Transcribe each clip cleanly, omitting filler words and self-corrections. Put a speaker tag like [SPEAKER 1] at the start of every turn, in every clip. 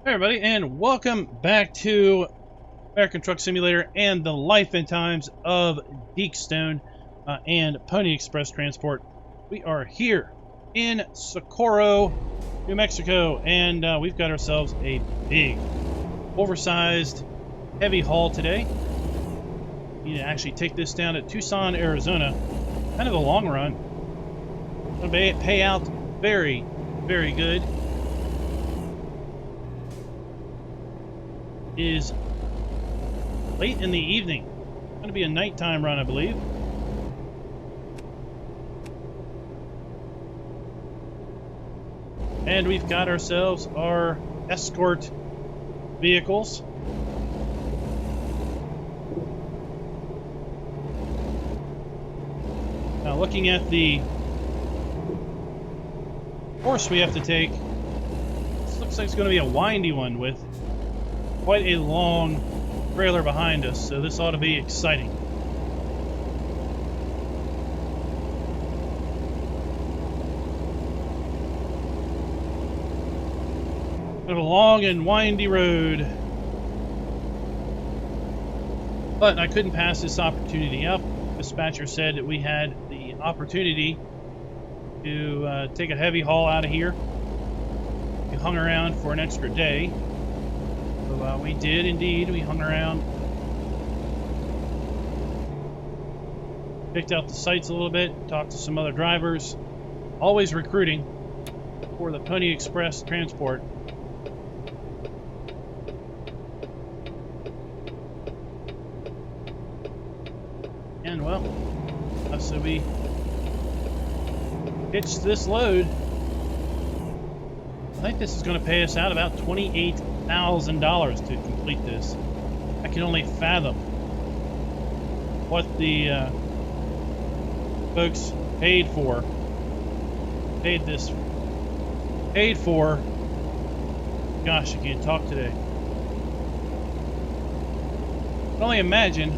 [SPEAKER 1] Hey everybody, and welcome back to American Truck Simulator and the life and times of Deekstone and Pony Express Transport. We are here in Socorro, New Mexico, and we've got ourselves a big, oversized, heavy haul today. We need to actually take this down to Tucson, Arizona. Kind of a long run. Going to pay out very, very good. Is late in the evening. It's going to be a nighttime run, I believe. And we've got ourselves our escort vehicles. Now, looking at the course we have to take, this looks like it's going to be a windy one with quite a long trailer behind us, so this ought to be exciting. Kind of a long and windy road, but I couldn't pass this opportunity up. Dispatcher said that we had the opportunity to take a heavy haul out of here. We hung around for an extra day. So we did indeed. We hung around, picked out the sites a little bit, talked to some other drivers, always recruiting for the Pony Express Transport. And well, so we pitched this load. I think this is going to pay us out about $28,000 to complete this. I can only fathom what the folks paid for. Gosh, I can't talk today. I can only imagine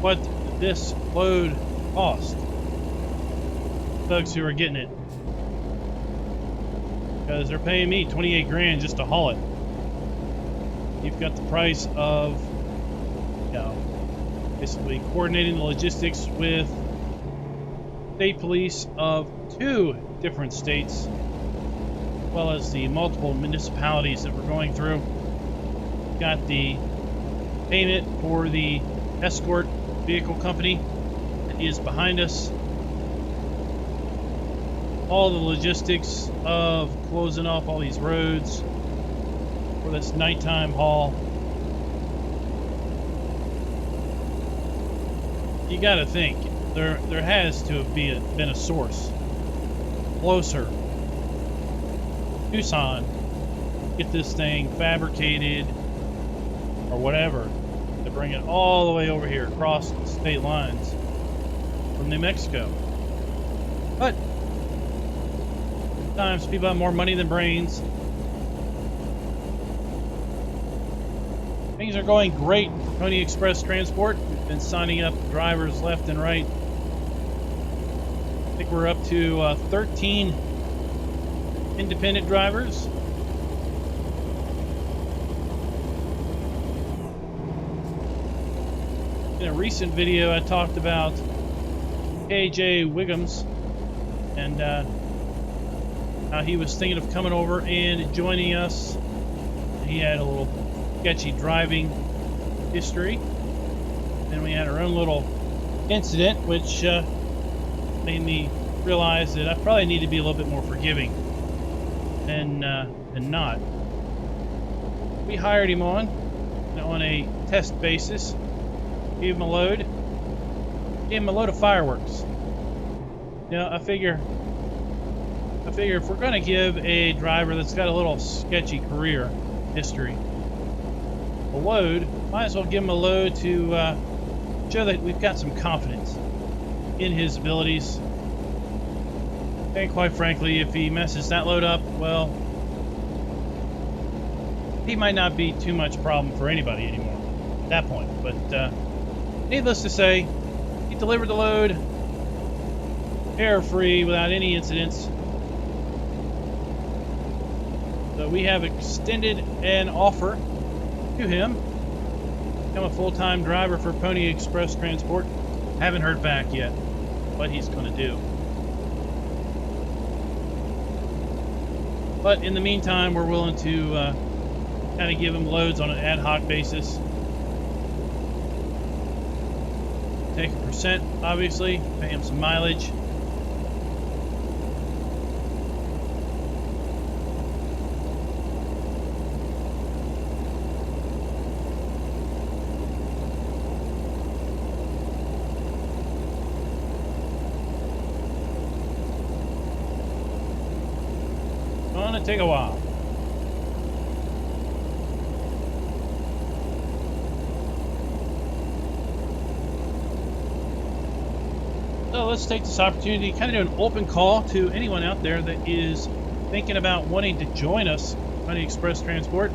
[SPEAKER 1] what this load cost. Folks who are getting it. Because they're paying me 28 grand just to haul it. You've got the price of, basically coordinating the logistics with state police of 2 different states, as well as the multiple municipalities that we're going through. You've got the payment for the escort vehicle company that is behind us. All the logistics of closing off all these roads for this nighttime haul. You got to think there has to have been a source closer to Tucson, get this thing fabricated or whatever, to bring it all the way over here across the state lines from New Mexico. But sometimes people have more money than brains. Things are going great for Pony Express Transport. We've been signing up drivers left and right. I think we're up to 13 independent drivers. In a recent video, I talked about KJ Wiggums and he was thinking of coming over and joining us. He had a little sketchy driving history. Then we had our own little incident, which made me realize that I probably need to be a little bit more forgiving than not. We hired him on a test basis. Gave him a load. Gave him a load of fireworks. I figure if we're going to give a driver that's got a little sketchy career history a load, might as well give him a load to show that we've got some confidence in his abilities. And quite frankly, if he messes that load up, well, he might not be too much problem for anybody anymore at that point. But needless to say, he delivered the load error-free without any incidents. So we have extended an offer to him. Become a full-time driver for Pony Express Transport. Haven't heard back yet what he's going to do. But in the meantime, we're willing to kind of give him loads on an ad hoc basis. Take a percent, obviously, pay him some mileage. Gonna take a while. So let's take this opportunity to kind of do an open call to anyone out there that is thinking about wanting to join us, Pony Express Transport.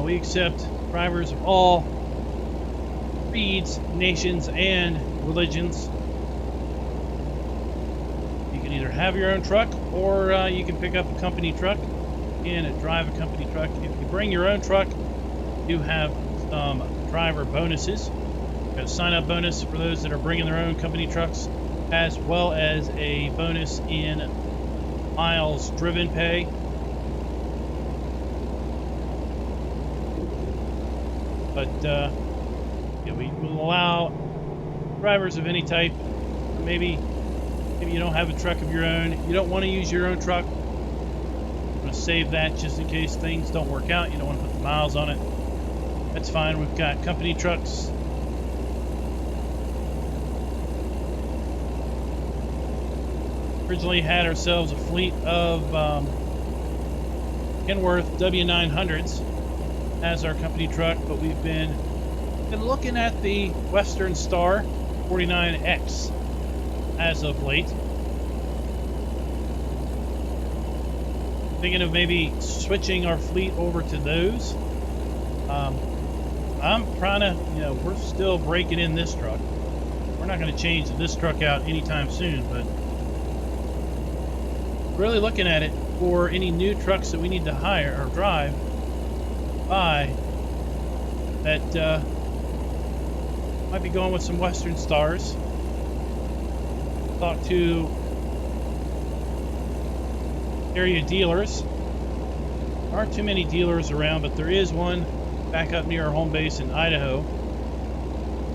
[SPEAKER 1] We accept drivers of all creeds, nations, and religions. You can either have your own truck or you can pick up a company truck and drive a company truck. If you bring your own truck, you have some driver bonuses. Got a sign-up bonus for those that are bringing their own company trucks, as well as a bonus in miles driven pay. But yeah, we will allow drivers of any type. Maybe you don't have a truck of your own, you don't want to use your own truck, you want to save that just in case things don't work out, you don't want to put the miles on it. That's fine. We've got company trucks. Originally had ourselves a fleet of Kenworth W900s as our company truck, but we've been looking at the Western Star 49X as of late. Thinking of maybe switching our fleet over to those. I'm trying to, we're still breaking in this truck. We're not going to change this truck out anytime soon, but really looking at it for any new trucks that we need to hire or drive by that might be going with some Western Stars. Talk to area dealers. There aren't too many dealers around, but there is one back up near our home base in Idaho,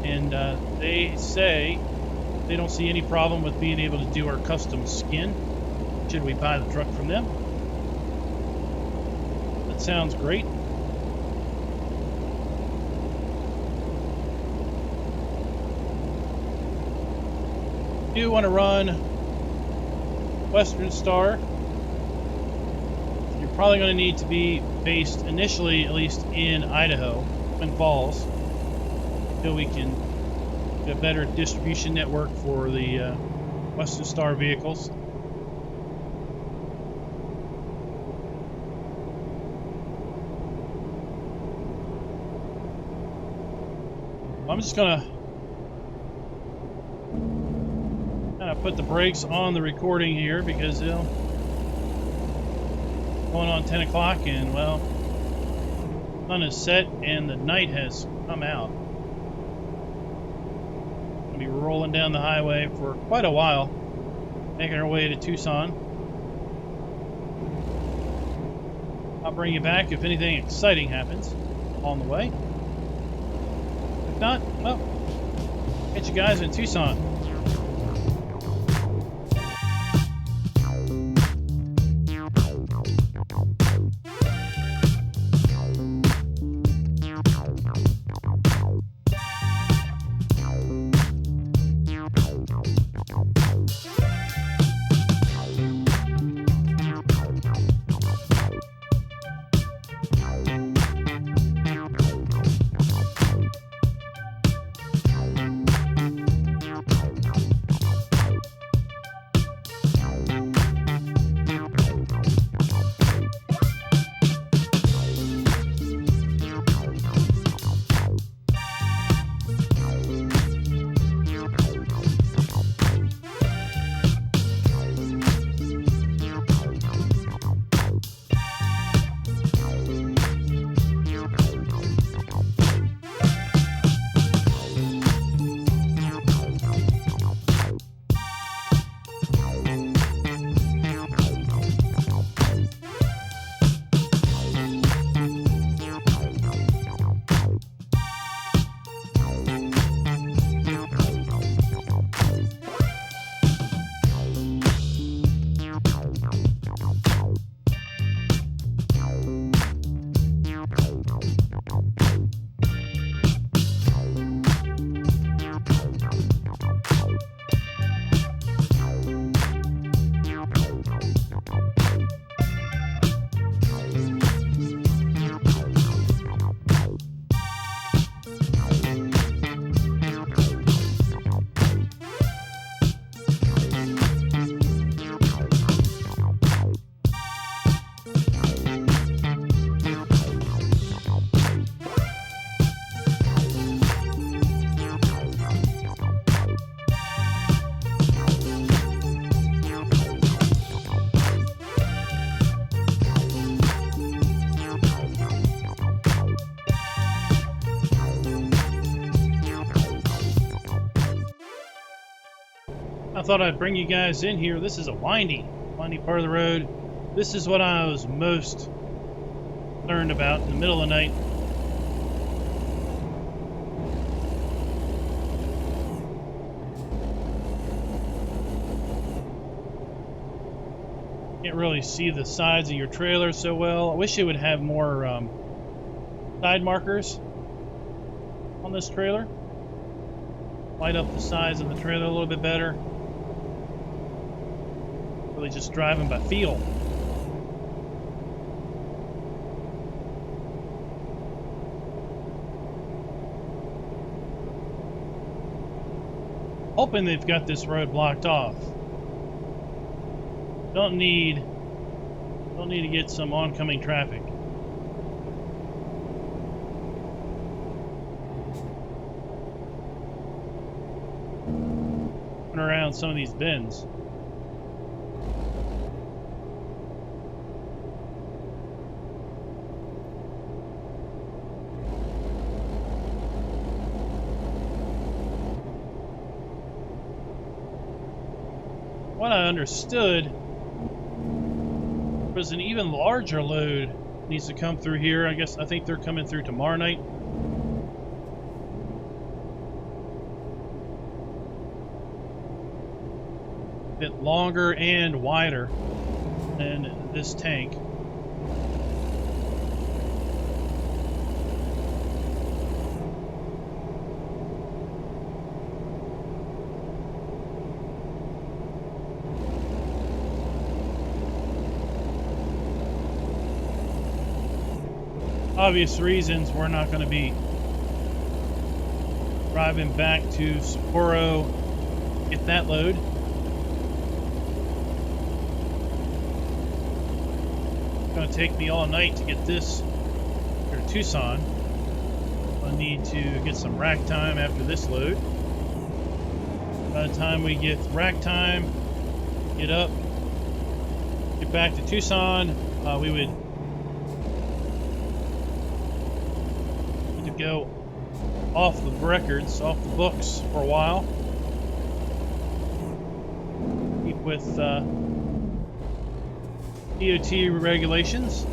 [SPEAKER 1] and they say they don't see any problem with being able to do our custom skin should we buy the truck from them. That sounds great. If you want to run Western Star, you're probably going to need to be based initially, at least in Idaho, Twin Falls, until we can get a better distribution network for the Western Star vehicles. I'm just going to kind of put the brakes on the recording here because going on 10 o'clock and, well, the sun is set and the night has come out. We'll be rolling down the highway for quite a while, making our way to Tucson. I'll bring you back if anything exciting happens on the way. If not, well, catch you guys in Tucson. I thought I'd bring you guys in here. This is a windy part of the road. This is what I was most concerned about in the middle of the night. Can't really see the sides of your trailer so well. I wish it would have more side markers on this trailer. Light up the sides of the trailer a little bit better. Really just driving by feel. Hoping they've got this road blocked off. Don't need to get some oncoming traffic. Around some of these bends. What I understood was an even larger load needs to come through here. I think they're coming through tomorrow night. A bit longer and wider than this tank. Obvious reasons we're not going to be driving back to Sapporo, get that load. It's going to take me all night to get this here to Tucson. I'll need to get some rack time after this load. By the time we get rack time, get up, get back to Tucson, we would go off the records, off the books for a while. Keep with DOT regulations.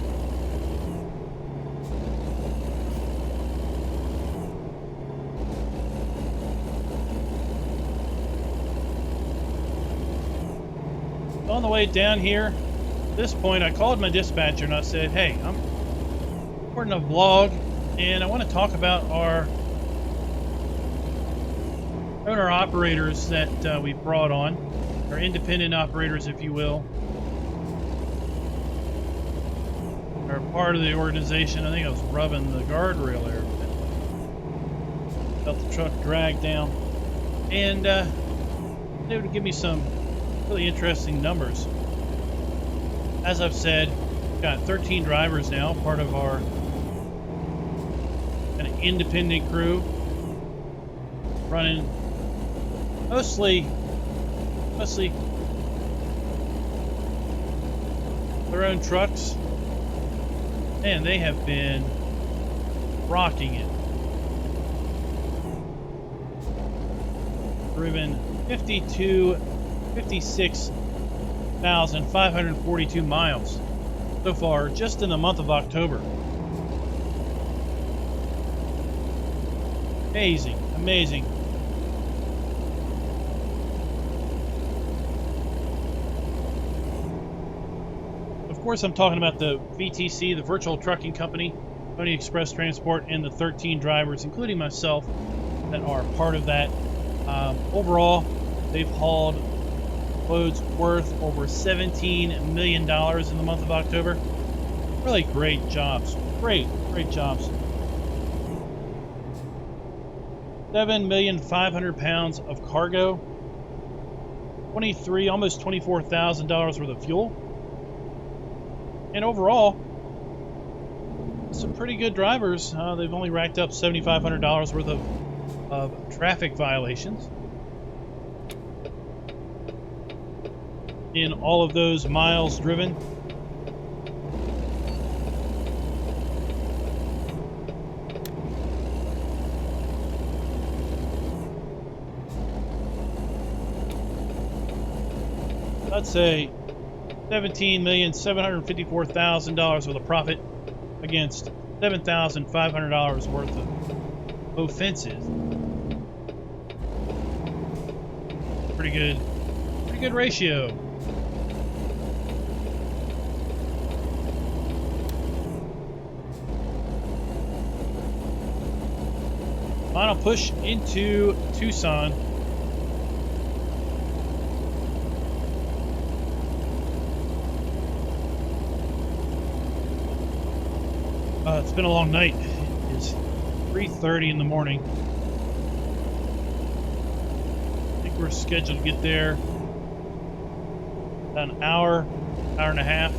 [SPEAKER 1] On the way down here, at this point, I called my dispatcher and I said, hey, I'm recording a vlog and I want to talk about our owner-operators that we've brought on, our independent operators, if you will. Are part of the organization. I think I was rubbing the guardrail there. Felt the truck drag down. And they would give me some really interesting numbers. As I've said, we've got 13 drivers now, part of our independent crew, running mostly their own trucks, and they have been rocking it. Driven 56,542 miles so far just in the month of October. Amazing. Of course, I'm talking about the VTC, the Virtual Trucking Company, Pony Express Transport, and the 13 drivers, including myself, that are part of that. Overall, they've hauled loads worth over $17 million in the month of October. Really great jobs. Great jobs. 7,500,000 pounds of cargo, almost $24,000 worth of fuel, and overall, some pretty good drivers. They've only racked up $7,500 worth of traffic violations in all of those miles driven. let's say $17,754,000 worth of profit against $7,500 worth of offenses. Pretty good ratio. Final push into Tucson. It's been a long night. It's 3:30 in the morning. I think we're scheduled to get there about an hour and a half.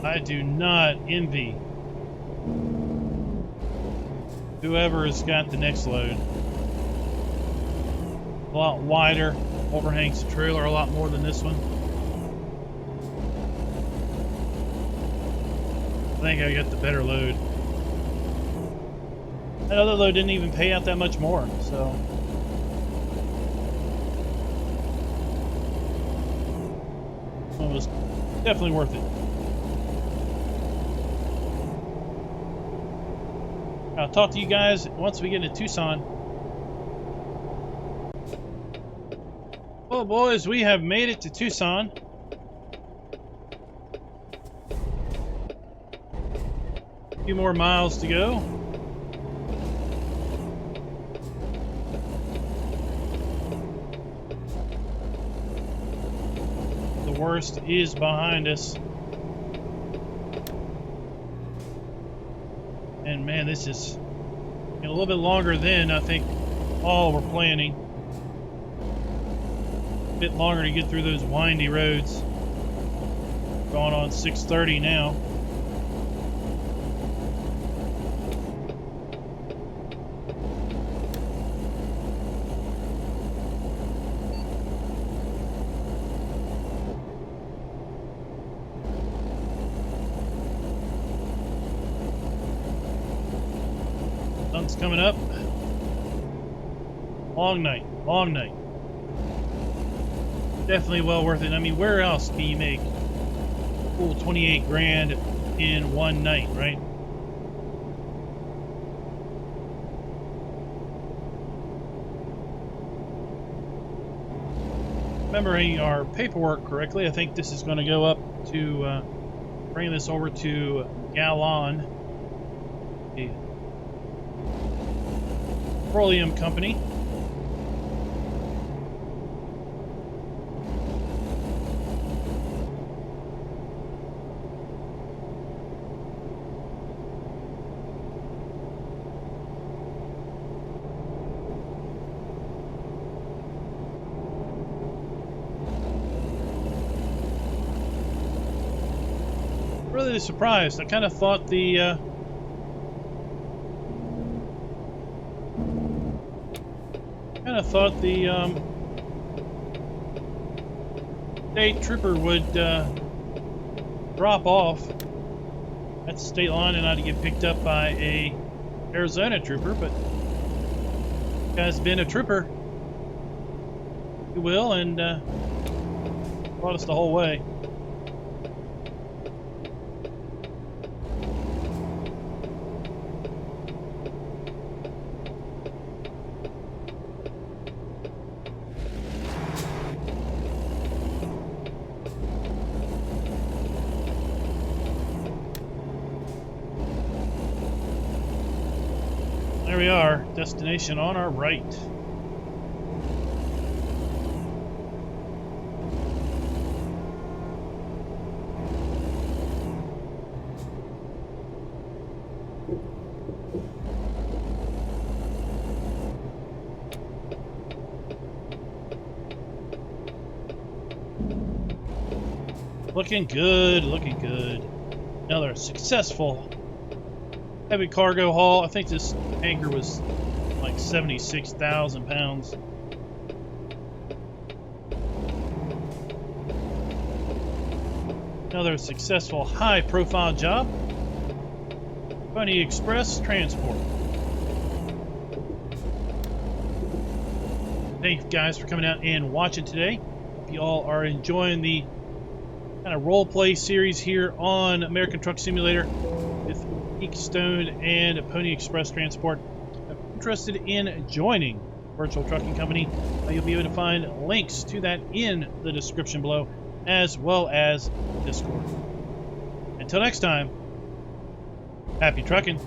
[SPEAKER 1] I do not envy whoever has got the next load. A lot wider, overhangs the trailer a lot more than this one. I think I got the better load. That other load didn't even pay out that much more, so. It was definitely worth it. I'll talk to you guys once we get to Tucson. Well, boys, we have made it to Tucson. A few more miles to go. The worst is behind us. And man, this is a little bit longer than I think all we're planning. A bit longer to get through those windy roads. Going on 6:30 now. Sun's coming up. Long night, long night. Definitely well worth it. I mean, where else can you make a cool 28 grand in one night, right? Remembering our paperwork correctly, I think this is going to go up to bring this over to Gallon, the petroleum company. Really surprised. I kind of thought the state trooper would drop off at the state line and I'd get picked up by a Arizona trooper, but this guy's been a trooper, if you will, and brought us the whole way. There we are, destination on our right. Looking good, looking good. Another successful heavy cargo haul. I think this tanker was like 76,000 pounds. another successful high-profile job. Pony Express Transport. Thank you guys for coming out and watching today. Hope you all are enjoying the kind of role play series here on American Truck Simulator with Keystone and Pony Express Transport. If you're interested in joining Virtual Trucking Company, you'll be able to find links to that in the description below, as well as Discord. Until next time, happy trucking.